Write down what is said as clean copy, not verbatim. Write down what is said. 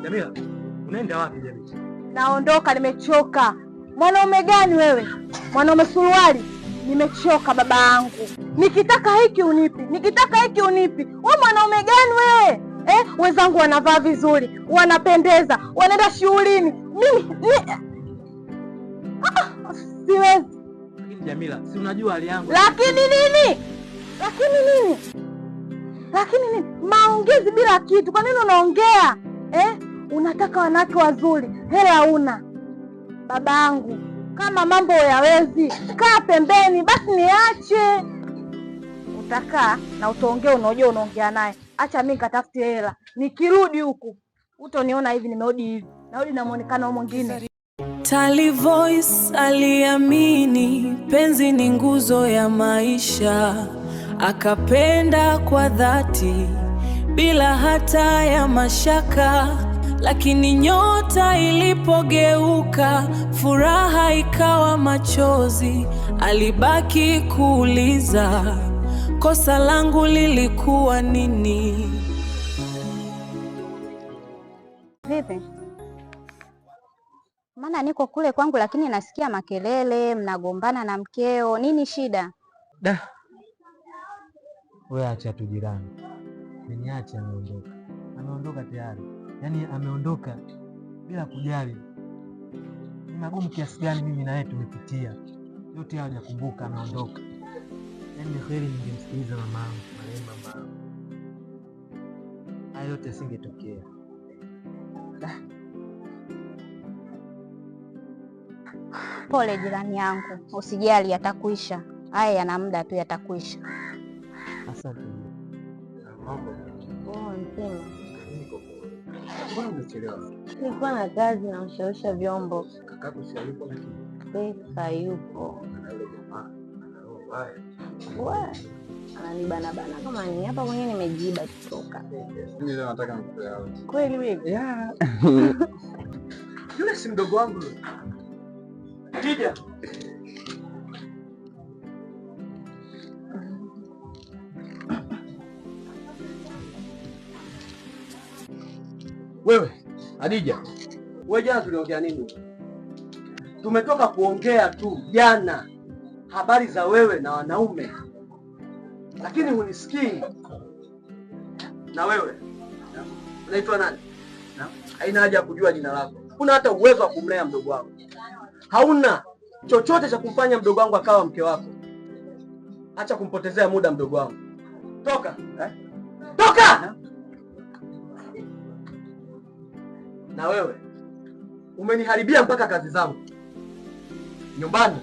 Jamila, unaenda wapi Jamila? Naondoka, nimechoka. Mwanaume gani wewe? Mwanaume suruali? Nimechoka baba yangu. Nikitaka hiki unipi, nikitaka hiki unipi. Wewe mwanaume gani wewe? Wenzangu wanavaa vizuri, wanapendeza, wanaenda shughulini. Mimi siwezi. Lakini Jamila, si unajua hali yangu. Lakini nini? Lakini nini? Maongezi bila kitu. Kwa nini unaongea? Unataka wanawake wazuri, hela una. Babangu, kama mambo yawezi, kaa pembeni basi niache. Utakaa na utaongea unajua unaongea naye. Acha mimi nikatafute hela. Nikirudi huku utoniona hivi nimerudi hivi. Narudi na muonekano mwingine. Tali Voice aliamini penzi ni nguzo ya maisha, akapenda kwa dhati bila hata ya mashaka. Lakini nyota ilipogeuka, furaha ikawa machozi. Alibaki kuuliza, kosa langu lilikuwa nini? Vipi? Maana niko kule kwangu lakini nasikia makelele, mnagombana na mkeo. Nini shida? Wewe acha tu jirani. Niache ameondoka. Ameondoka tayari. Yaani ameondoka bila kujali ni magumu kiasi gani mimi na yeye tumepitia. Yote hayo hajakumbuka, ameondoka. Yaani ni kweli ningemsikiliza mamangu, marehemu mamangu. Hayo yote singetokea. Pole jirani yangu, usijali, yatakuisha. Haya yana muda tu, yatakuisha. Asante. Mambo. Mzima. Mbona umechelewa? Nilikuwa na kazi na ushawisha vyombo. Kakako si hayupo lakini? Hayupo. Ananibana kama ni hapa mwenyewe nimejiba kutoka. Mimi leo nataka nikupe hao. Kweli wewe? Yeah. Yule si mdogo wangu yule. Tija. Wewe, Adija. Wewe jana tuliongea nini? Tumetoka kuongea tu jana habari za wewe na wanaume. Lakini hunisikii. Na wewe? Unaitwa nani? Haina haja ya kujua jina lako. Una hata uwezo wa kumlea mdogo wako. Hauna chochote cha kumfanya mdogo wangu akawa mke wako. Acha kumpotezea muda mdogo wangu. Toka. Toka! Na wewe umeniharibia mpaka kazi zangu. Nyumbani.